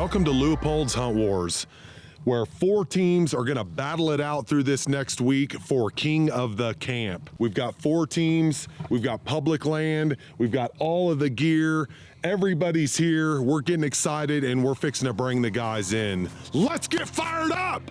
Welcome to Leopold's Hunt Warz, where 4 teams are gonna battle it out through this next week for King of the Camp. We've got 4 teams, we've got public land, we've got all of the gear, everybody's here, we're getting excited, and we're fixing to bring the guys in. Let's get fired up!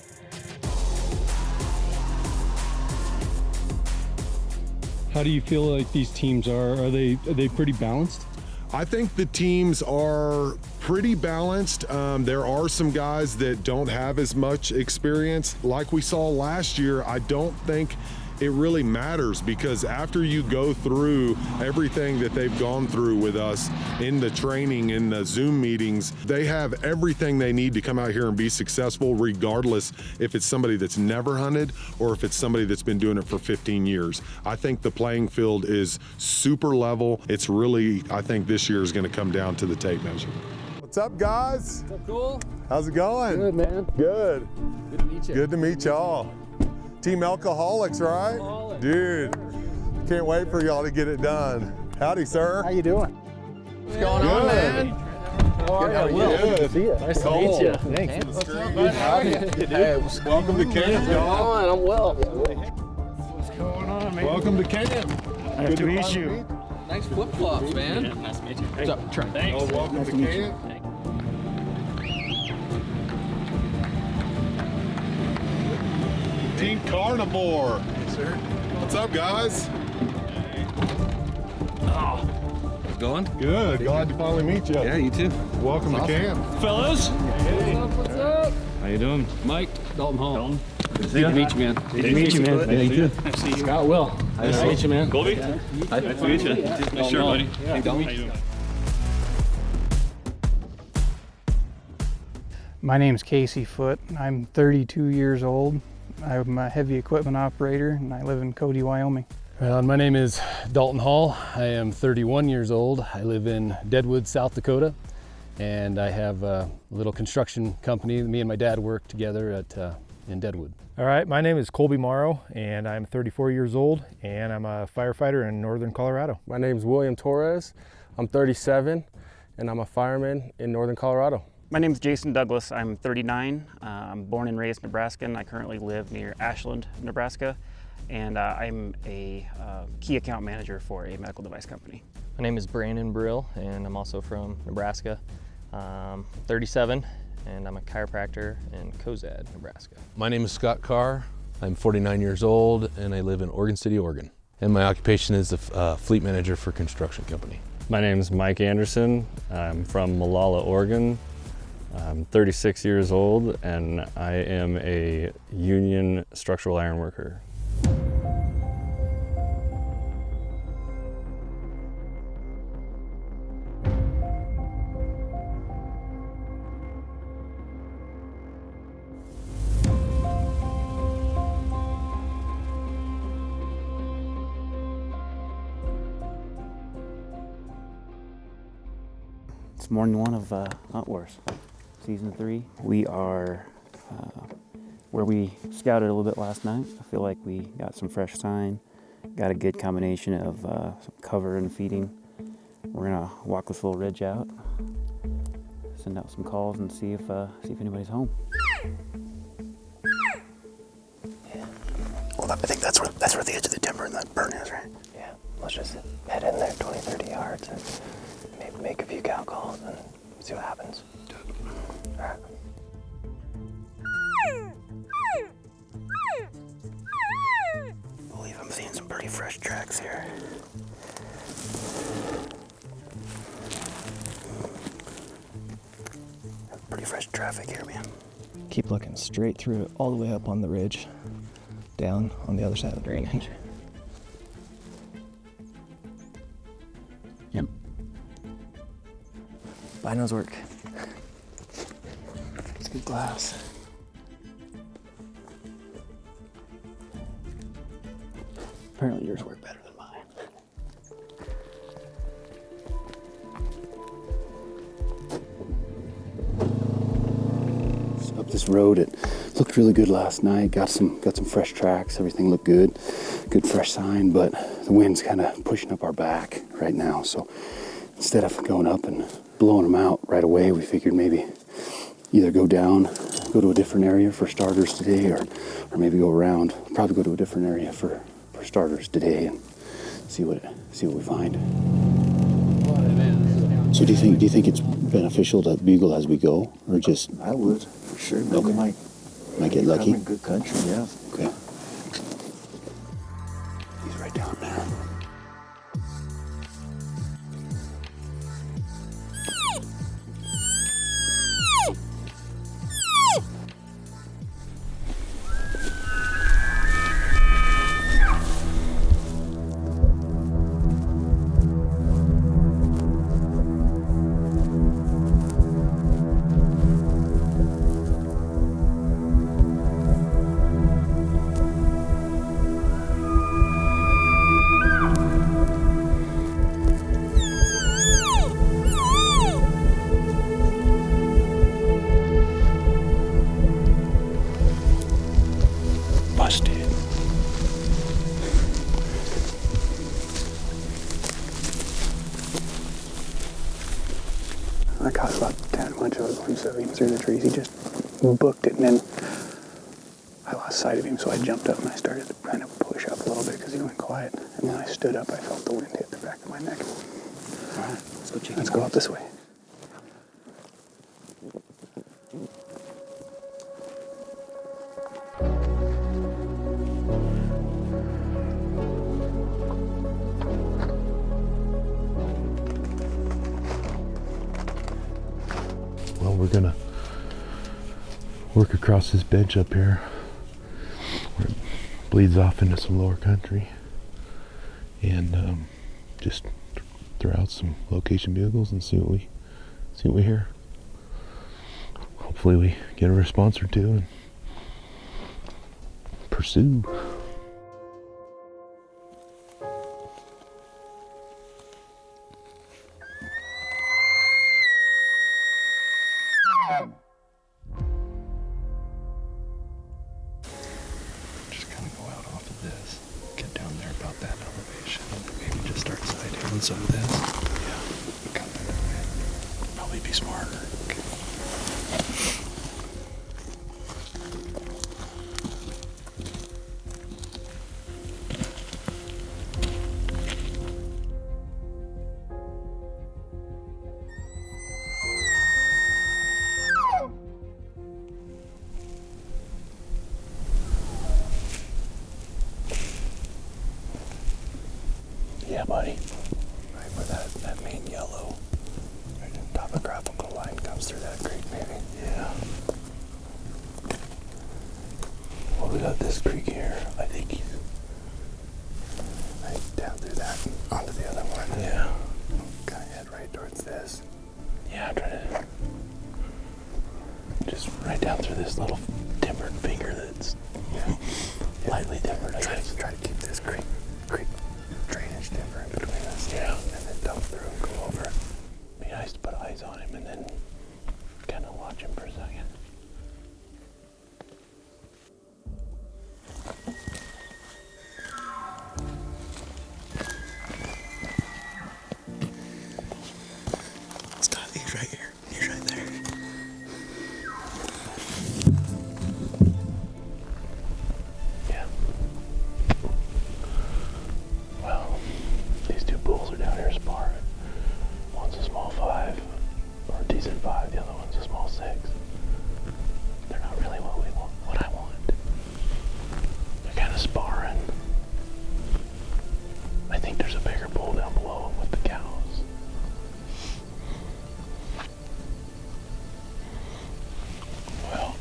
How do you feel like these teams are? Are they pretty balanced? I think the teams are pretty balanced. There are some guys that don't have as much experience. Like we saw last year, I don't think it really matters, because after you go through everything that they've gone through with us in the training, in the Zoom meetings, they have everything they need to come out here and be successful, regardless if it's somebody that's never hunted or if it's somebody that's been doing it for 15 years. I think the playing field is super level. It's really, I think this year is going to come down to the tape measure. What's up, guys? What's up, Cole? How's it going? Good, man. Good. Good to meet you. Good to meet y'all. Team Alcoholics, right? Alcoholics. Dude, can't wait for y'all to get it done. Howdy, sir. How you doing? What's going on, man? How are you? Good. Good to see you. Nice to meet you. Thanks. What's up, bud? How are you? Hey, welcome to camp, y'all. I'm well. What's going on, man? Welcome to camp. Nice to meet you. Nice flip-flops, man. Yeah, nice to meet you. What's up, Trent? Thanks. Oh, welcome Nice to to meet you. camp. Team Carnivore. Yes, sir. What's up, guys? Going? Good. Glad to finally meet you. Yeah, you too. Welcome to camp. Fellas? What's up? How you doing? Mike, Dalton Hall. Good Good to meet you, man. Good to meet you, man. Yeah, you too. Scott Will. Nice to meet you, man. Colby? Nice to meet you. Nice shirt, buddy. Hey, Dalton. My name's Casey Foote. I'm 32 years old. I'm a heavy equipment operator and I live in Cody, Wyoming. My name is Dalton Hall. I am 31 years old. I live in Deadwood, South Dakota, and I have a little construction company. Me and my dad work together in Deadwood. All right, my name is Colby Morrow, and I'm 34 years old, and I'm a firefighter in northern Colorado. My name is William Torres. I'm 37, and I'm a fireman in northern Colorado. My name is Jason Douglas. I'm 39. I'm born and raised Nebraskan. I currently live near Ashland, Nebraska, and I'm a key account manager for a medical device company. My name is Brandon Brill, and I'm also from Nebraska. 37, and I'm a chiropractor in Cozad, Nebraska. My name is Scott Carr. I'm 49 years old, and I live in Oregon City, Oregon. And my occupation is a fleet manager for a construction company. My name is Mike Anderson. I'm from Molalla, Oregon. I'm 36 years old, and I am a union structural iron worker. It's morning 1 of Hunt Warz, season 3. We are where we scouted a little bit last night. I feel like we got some fresh sign, got a good combination of some cover and feeding. We're gonna walk this little ridge out, send out some calls, and see if anybody's home. Yeah. Well, I think that's where the edge of the timber and that burn is, right? Yeah. Let's just head in there 20, 30 yards and maybe make a few cow calls and see what happens. All right. I believe I'm seeing some pretty fresh tracks here. Pretty fresh traffic here, man. Keep looking straight through it, all the way up on the ridge, down on the other side of the drainage. Yep. Binos work. It's good glass. Apparently yours work better than mine. Up this road, it looked really good last night. Got some fresh tracks. Everything looked good. Good fresh sign, but the wind's kind of pushing up our back right now. So instead of going up and blowing them out right away, we figured maybe either go down, go to a different area for starters today, or maybe go around. Probably go to a different area for starters today and see what we find. So do you think it's beneficial to bugle as we go, or just? I would, for sure. Maybe Okay. might get lucky. come in good country, yeah. Okay. He's right down there. Busted. I caught about that much of a glimpse of him through the trees. He just booked it, and then I lost sight of him, so I jumped up and I started to kind of push up a little bit because he went quiet. And then I stood up. I felt the wind hit the back of my neck. All right, let's go check. Let's go up this way. Well, we're gonna work across this bench up here where it bleeds off into some lower country, and just throw out some location bugles and see what we hear. Hopefully we get a response or two and pursue. Just kind of go out off of this, get down there about that elevation, and maybe just start side hilling some of this. Yeah. Cut that way. Probably be smarter. Okay. Yeah, buddy. Right where that main yellow, right topographical line comes through that creek, maybe. Yeah. Well, we got this creek here. I think he's Right down through that, onto the other one. Yeah. Kind of head right towards this. Yeah, I'm trying to just right down through this little timbered finger that's lightly timbered, I guess. Try to keep this creek drainage timber in between us. Yeah. And then dump through and go over. Be nice to put eyes on him and then kind of watch him for a second. Stop, he's right here. He's right there. Yeah. Well, these two bulls are down here sparring. One's a small 5, or a decent 5. The other one's a small 6. They're not really what I want. They're kind of sparring. I think there's a bigger bull down below them with the cows. Well,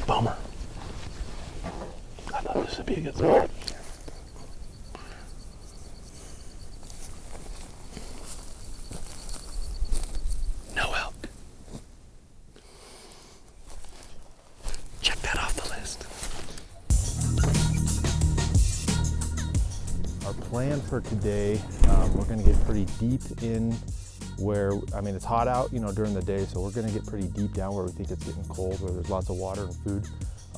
bummer. I thought this would be a good start. No elk. Check that off the list. Our plan for today, we're going to get pretty deep in where, I mean, it's hot out, during the day, so we're going to get pretty deep down where we think it's getting cold, where there's lots of water and food,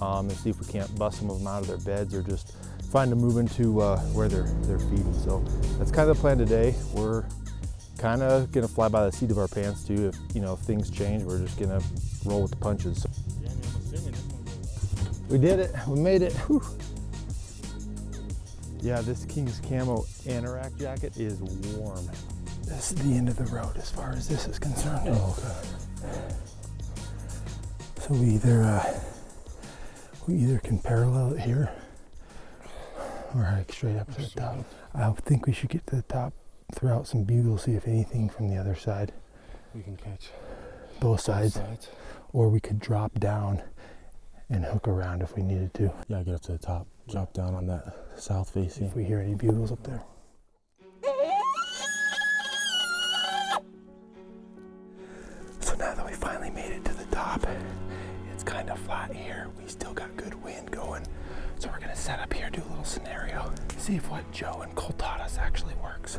and see if we can't bust some of them out of their beds or just find them moving to where they're feeding. So that's kind of the plan today. We're kind of gonna fly by the seat of our pants too. If if things change, we're just gonna roll with the punches. We did it. We made it. Whew. Yeah, this King's Camo anorak jacket is warm. This is the end of the road as far as this is concerned. Oh, okay. So we either can parallel it here or hike straight up to the top. I think we should get to the top, throw out some bugles, see if anything from the other side. We can catch both sides. Or we could drop down and hook around if we needed to. Yeah, get up to the top, drop down on that south facing. If we hear any bugles up there. So now that we finally made it to the top, it's kind of flat here. We still got good wind going. So we're gonna set up here, do a little scenario, see if what Joe and Cole taught us actually works.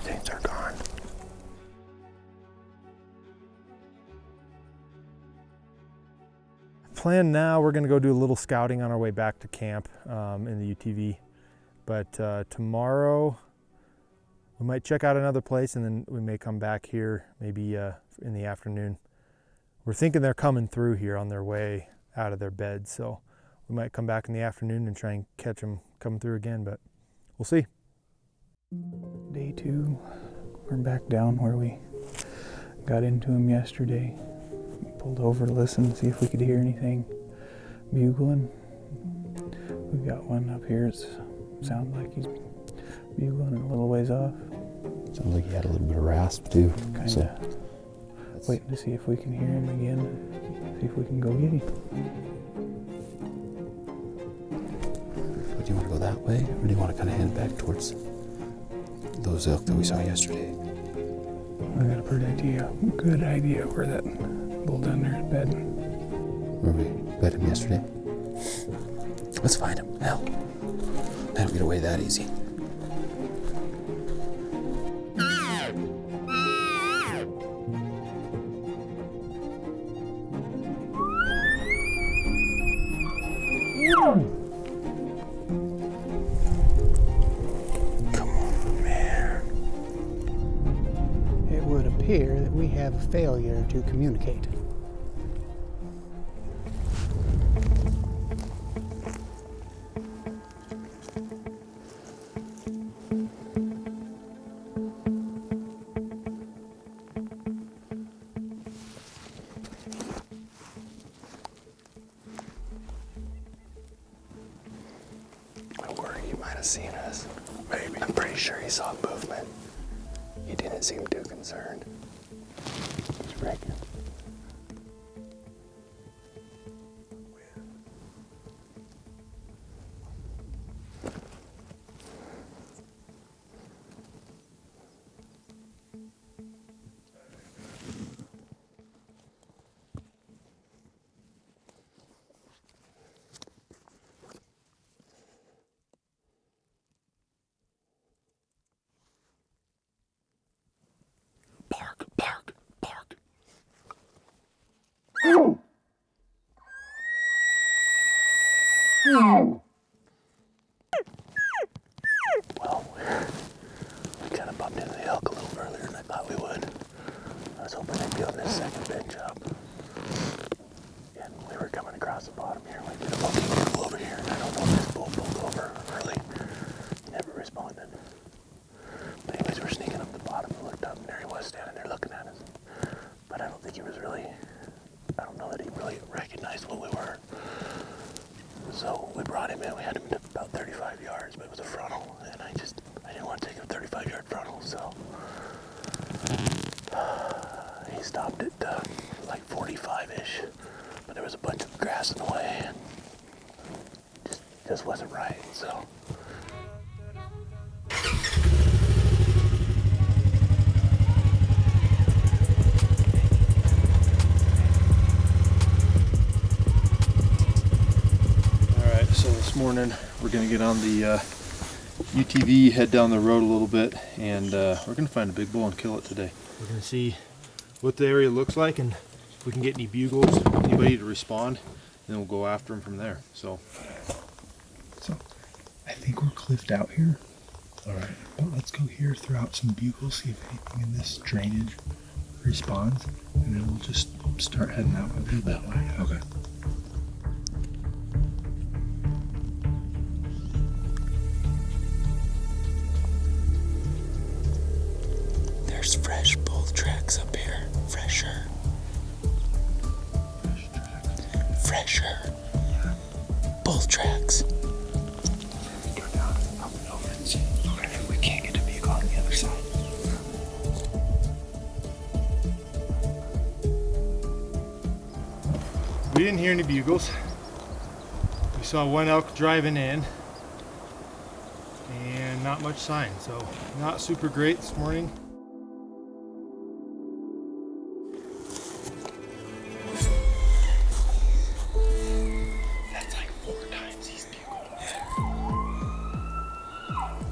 Things are gone. Plan now, we're gonna go do a little scouting on our way back to camp in the UTV. But tomorrow, we might check out another place and then we may come back here maybe in the afternoon. We're thinking they're coming through here on their way out of their bed, so we might come back in the afternoon and try and catch them coming through again, but we'll see. Day 2, we're back down where we got into him yesterday. Pulled over to listen, see if we could hear anything bugling. We've got one up here. It sounds like he's bugling a little ways off. Sounds like he had a little bit of rasp too. Kinda. So waiting to see if we can hear him again. See if we can go get him. do you want to go that way, or do you want to kind of head back towards those elk that we saw yesterday? I got a good idea where that bull down there is bedding. Where we bed him yesterday? Let's find him. Hell, I don't get away that easy. It would appear that we have a failure to communicate. I worry he might have seen us. Maybe. I'm pretty sure he saw movement. He didn't seem too concerned. Just reckon. Well, we kind of bumped into the elk a little earlier than I thought we would. I was hoping they'd be on this second bench up. And we were coming across the bottom here. We did a bucking bull over here, and I don't know if this bull pulled over early. He never responded. But anyways, we're sneaking up the bottom and looked up, and there he was standing there looking at us. But I don't think he was really, I don't know that he really recognized what we were. So we brought him in. We had him to about 35 yards, but it was a frontal, and I didn't want to take a 35-yard frontal, so he stopped at like 45. was a bunch of grass in the way. And just wasn't right, so. Alright, so this morning we're going to get on the UTV, head down the road a little bit, and we're going to find a big bull and kill it today. We're going to see what the area looks like and if we can get any bugles, anybody to respond, and then we'll go after them from there. So I think we're cliffed out here. Alright. But let's go here, throw out some bugles, see if anything in this drainage responds, and then we'll just start heading out that way. Okay. There's fresh bull tracks up here. Fresher. Fresher. Bull tracks. Go down over and see. Okay, if we can't get a bugle on the other side. we didn't hear any bugles. We saw one elk driving in and not much sign, so not super great this morning. That's like 4 times he's bugled.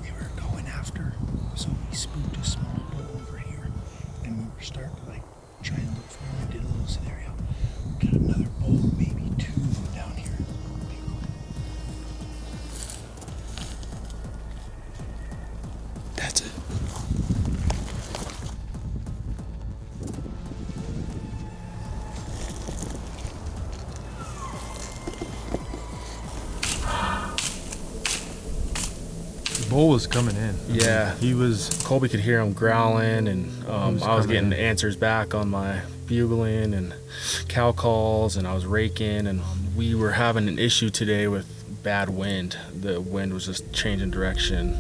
We were going after, so we spooked a small bull over here, and we were starting to like try and look for him and did a little scenario. Got another bull, maybe 2 down here. That's it. The bull was coming in. Yeah, he was. Colby could hear him growling, and I was getting answers back on my bugling and cow calls, and I was raking, and we were having an issue today with bad wind. The wind was just changing direction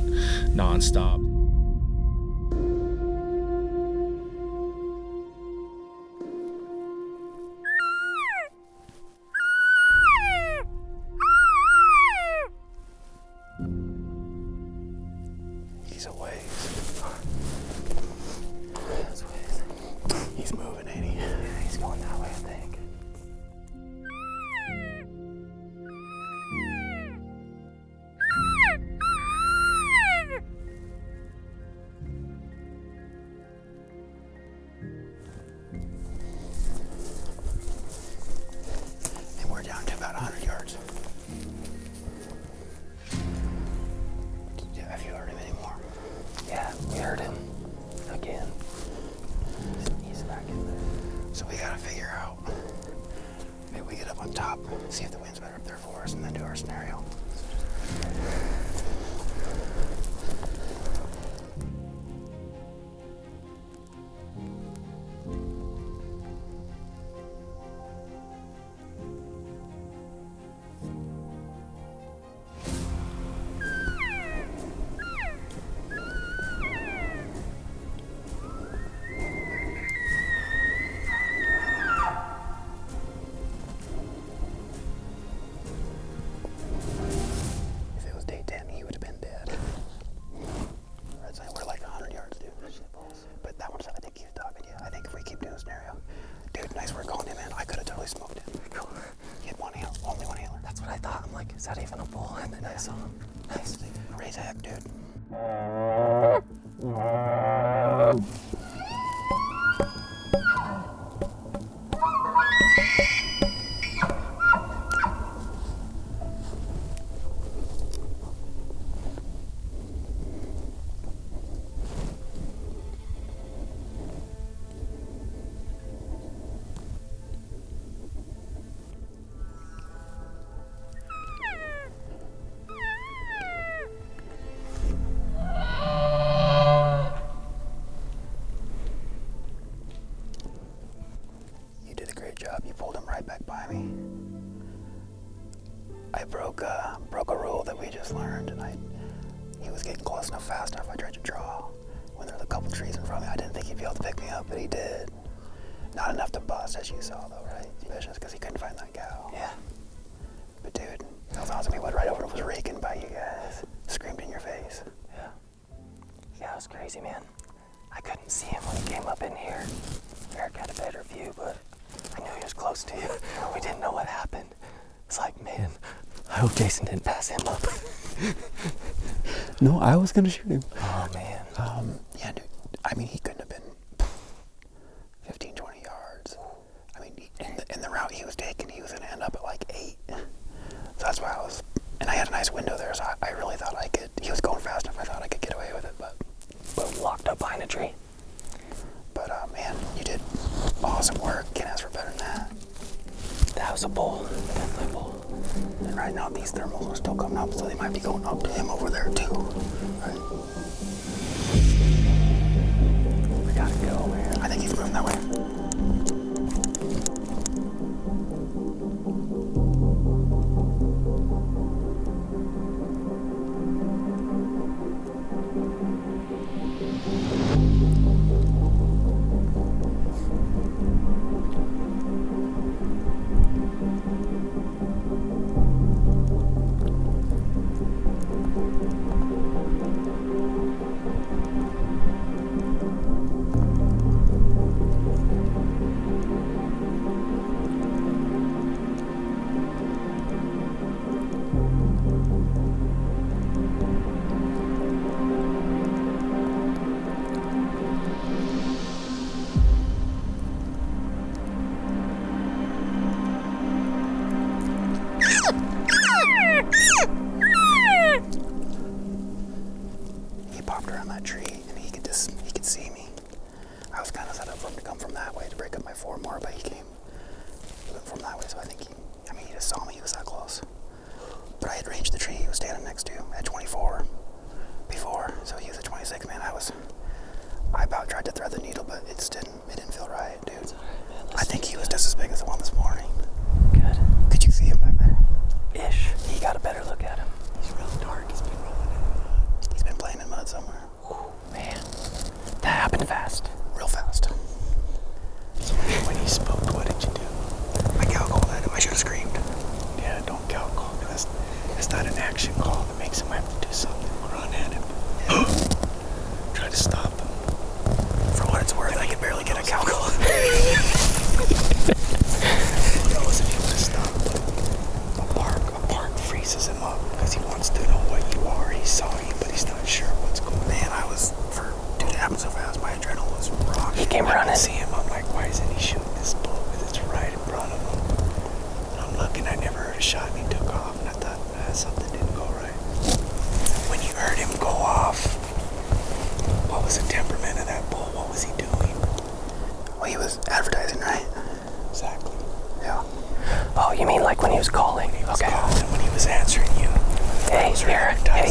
nonstop. He's a ways. That's ways. He's moving, ain't he? Yeah, he's going that way, I think. And we're down to about 100 yards. Have you heard him anymore? Yeah, we heard him again. He's back in there. So we gotta figure out. Maybe we get up on top, see if the wind's better up there for us, and then do our scenario. If it was day 10, he would have been dead. I'd say we're like 100 yards, dude. But that one's, I think he's talking to you. I think if we keep doing the scenario, dude, nice work calling him in. I could have totally smoked him. He had one antler, only one antler. That's what I thought. I'm like, is that even a bull? And then I saw him. Nice. Raise a heck, dude. You did a great job. You pulled him right back by me. I broke a rule that we just learned, and he was getting close enough, fast enough. I tried to draw. When there was a couple trees in front of me, I didn't think he'd be able to pick me up, but he did. Not enough to bust, as you saw, though, right? suspicious because he couldn't find that cow. Yeah. But dude, that was awesome. He went right over and was raking by you guys. Screamed in your face. Yeah. Yeah, it was crazy, man. I couldn't see him when he came up in here. Eric had a better view, but I knew he was close to you. We didn't know what happened. It's like, man, I hope Jason didn't pass him up. No, I was gonna shoot him. Oh, man. Yeah, dude. I mean, he couldn't have been 15, 20 yards. I mean, in the route he was taking, he was gonna end up at like 8. So that's why and I had a nice window there, so I really thought he was going fast enough, I thought I could get away with it, but locked up behind a tree. But man, you did awesome work. Can't ask for better than that. That was a bull. Definitely a bull. And right now these thermals are still coming up, so they might be going up to him over there too. Right? We gotta go, man. I think he's moving that way.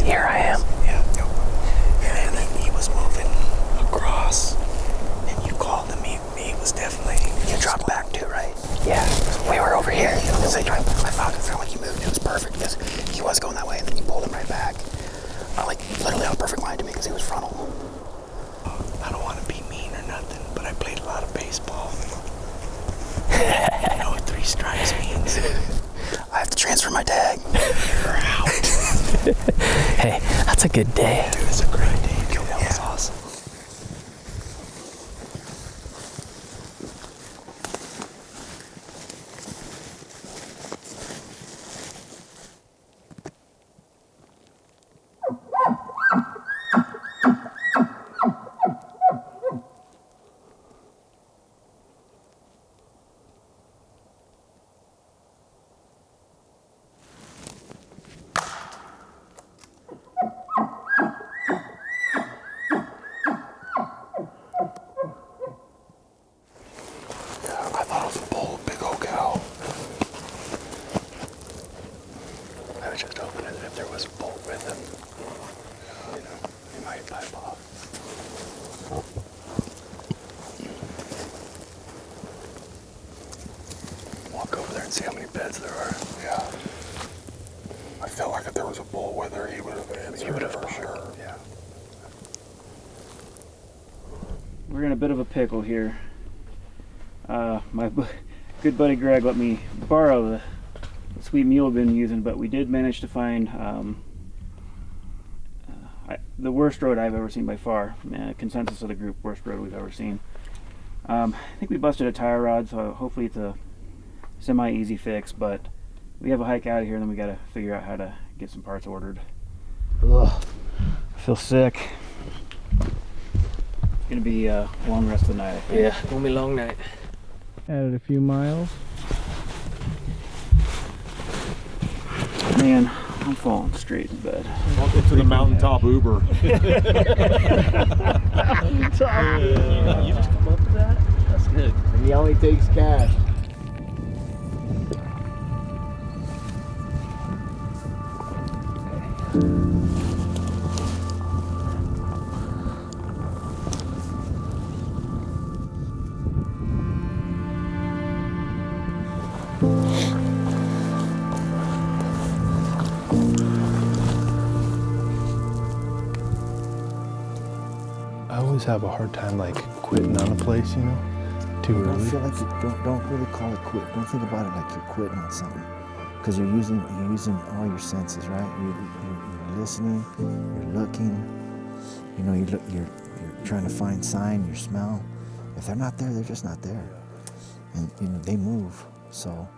Here I am. Yeah. And then he was moving across, and you called him. He was definitely. You dropped back too, right? Yeah, we were over here. I thought it sounded like you moved. It was perfect because he was going that way, and then you pulled him right back. Like literally on a perfect line to me because he was frontal. I don't want to be mean or nothing, but I played a lot of baseball. You know what 3 strikes means? I have to transfer my tag. You're out. Hey, that's a good day. Dude, it's a great day. Dude, that was awesome. We're in a bit of a pickle here. good buddy Greg let me borrow the sweet mule I've been using, but we did manage to find the worst road I've ever seen by far. Consensus of the group, worst road we've ever seen. I think we busted a tire rod, so hopefully it's a semi-easy fix, but we have a hike out of here and then we gotta figure out how to get some parts ordered. Ugh, I feel sick. It's gonna be a long rest of the night, I think. Yeah, gonna be a long night. Added a few miles. Man, I'm falling straight in bed. Welcome to the mountaintop Uber. Mountaintop. You just come up with that? That's good. And he only takes cash. I always have a hard time like quitting on a place, you know, too I early. feel like you don't really call it quit. Don't think about it like you're quitting on something, because you're using all your senses, right? You're listening, you're looking, you know, you're trying to find sign, your smell. If they're not there, they're just not there, and you know they move. So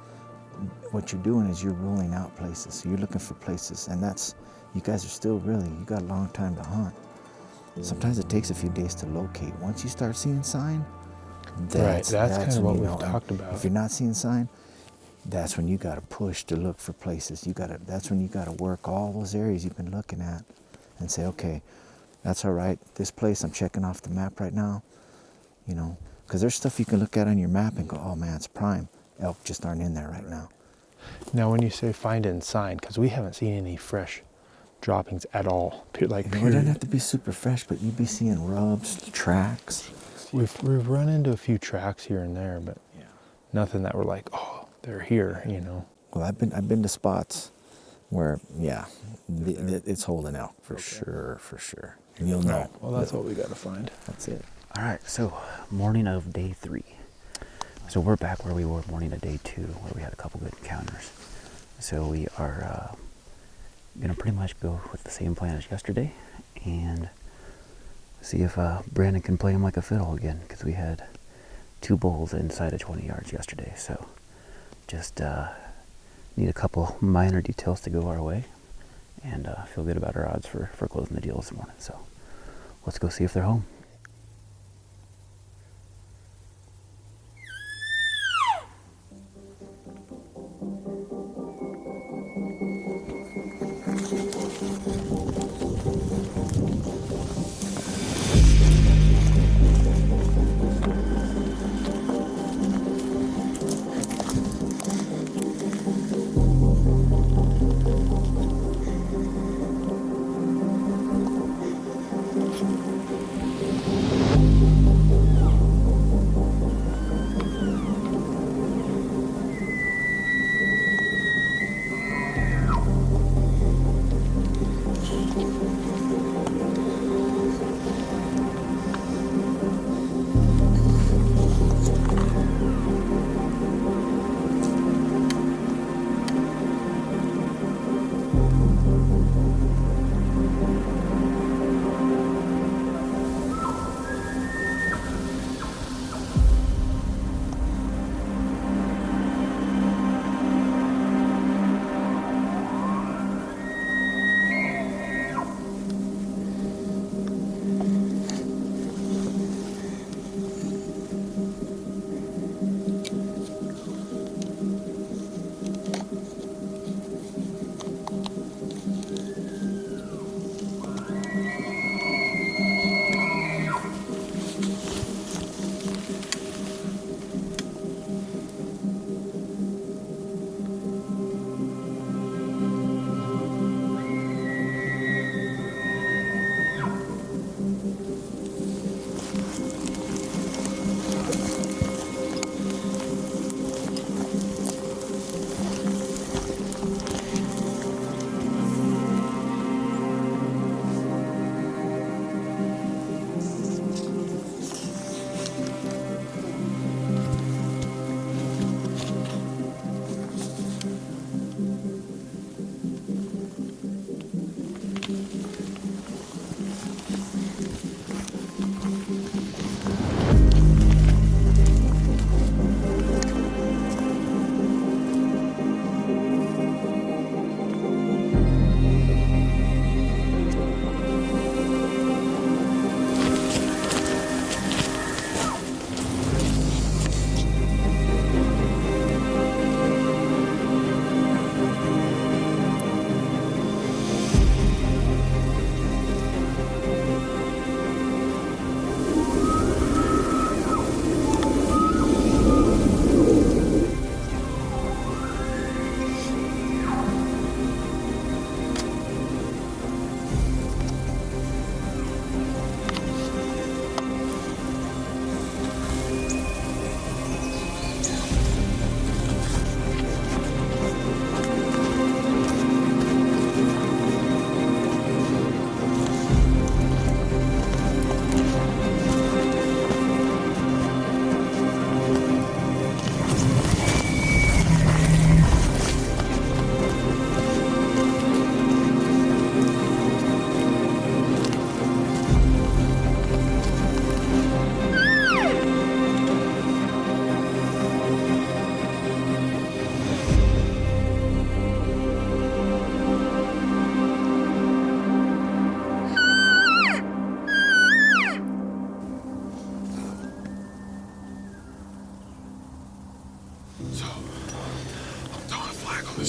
what you're doing is you're ruling out places. So you're looking for places, and you guys are still you got a long time to hunt. Sometimes it takes a few days to locate. Once you start seeing sign, that's kind of what when, we've talked about. If you're not seeing sign, that's when you got to push to look for places. That's when you got to work all those areas you've been looking at and say, okay, that's all right. This place I'm checking off the map right now, you know, because there's stuff you can look at on your map and go, oh man, it's prime. Elk just aren't in there right now. Now, when you say find and sign, because we haven't seen any fresh droppings at all. Like, it doesn't have to be super fresh, but you'd be seeing rubs, tracks. We've run into a few tracks here and there, but nothing that we're like, oh, they're here, you know. Well, I've been to spots where, it's holding out for sure. And you'll know. Right. Well, that's what we got to find. That's it. All right, so morning of day 3. So we're back where we were morning of day 2, where we had a couple good encounters. So we are gonna pretty much go with the same plan as yesterday and see if Brandon can play him like a fiddle again, because we had 2 bulls inside of 20 yards yesterday. So just need a couple minor details to go our way, and feel good about our odds for closing the deal this morning. So let's go see if they're home.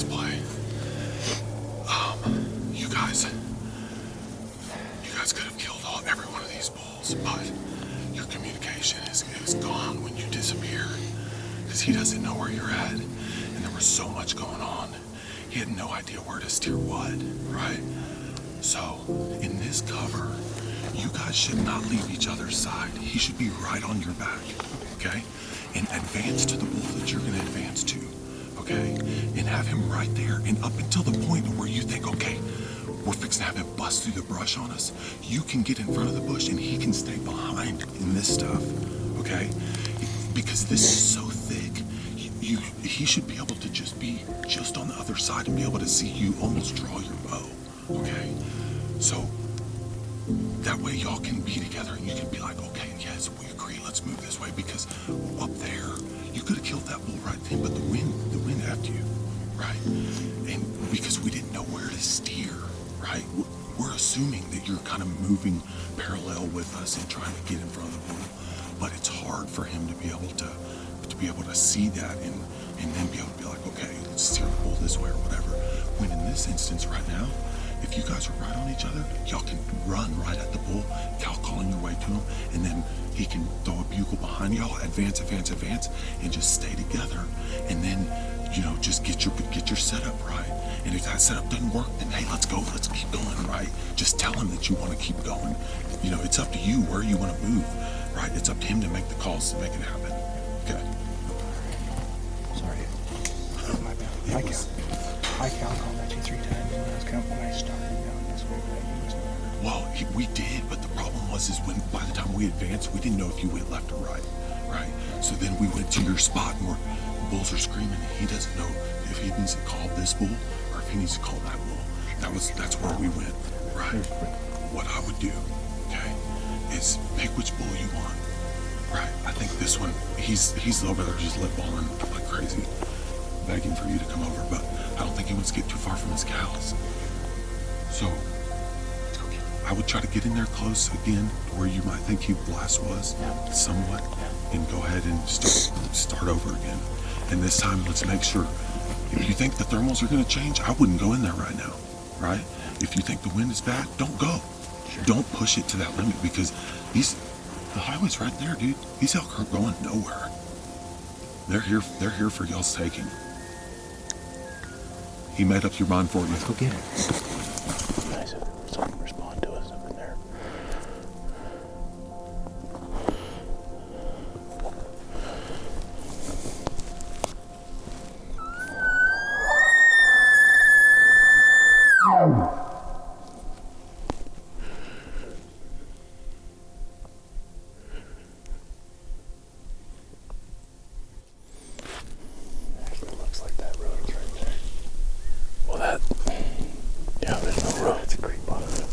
play. You guys could have killed every one of these bulls, but your communication is gone when you disappear, because he doesn't know where you're at, and there was so much going on. He had no idea where to steer what, right? So, in this cover, you guys should not leave each other's side. He should be right on your back, okay? And advance to the bull that you're gonna advance to, okay? And have him right there, and up until the point where you think, okay, we're fixing to have him bust through the brush on us, you can get in front of the bush and he can stay behind in this stuff, okay? Because this is so thick, he should be able to just be just on the other side and be able to see you almost draw your bow, okay? So that way y'all can be together and you can be like, okay, yes, we agree, let's move this way, because up there, you could have killed that bull right then, but the wind effed you, right? And because we didn't know where to steer, right? We're assuming that you're kind of moving parallel with us and trying to get in front of the bull, but it's hard for him to be able to see that and then be able to be like, okay, let's steer the bull this way or whatever. When in this instance right now, if you guys are right on each other, y'all can run right at the bull, cow calling your way to him, and then he can throw a bugle behind y'all, advance, and just stay together. And then, just get your setup right. And if that setup doesn't work, then hey, let's go, let's keep going, right? Just tell him that you want to keep going. It's up to you where you want to move, right? It's up to him to make the calls to make it happen. Okay. Sorry. My bad. I cow called at you 3 times when I started down this way. Well, we did, but the problem was when by the time we advanced, we didn't know if you went left or right, right? So then we went to your spot where the bulls are screaming, and he doesn't know if he needs to call this bull or if he needs to call that bull. That's where we went, right? What I would do, okay, is pick which bull you want, right? I think this one, he's over there just lip balling like crazy, begging for you to come over, but I don't think he wants to get too far from his cows. So I would try to get in there close again to where you might think blast was somewhat, and go ahead and start over again. And this time, let's make sure, if you think the thermals are going to change, I wouldn't go in there right now, right? If you think the wind is bad, don't go. Sure. Don't push it to that limit, because the highway's right there, dude. These elk aren't going nowhere. They're here for y'all's taking. He made up your mind for you. Let's go get it. Nice if someone respond to us up in there. Actually, looks like that road is right there. Well, yeah, there's no road. It's a creek bottom.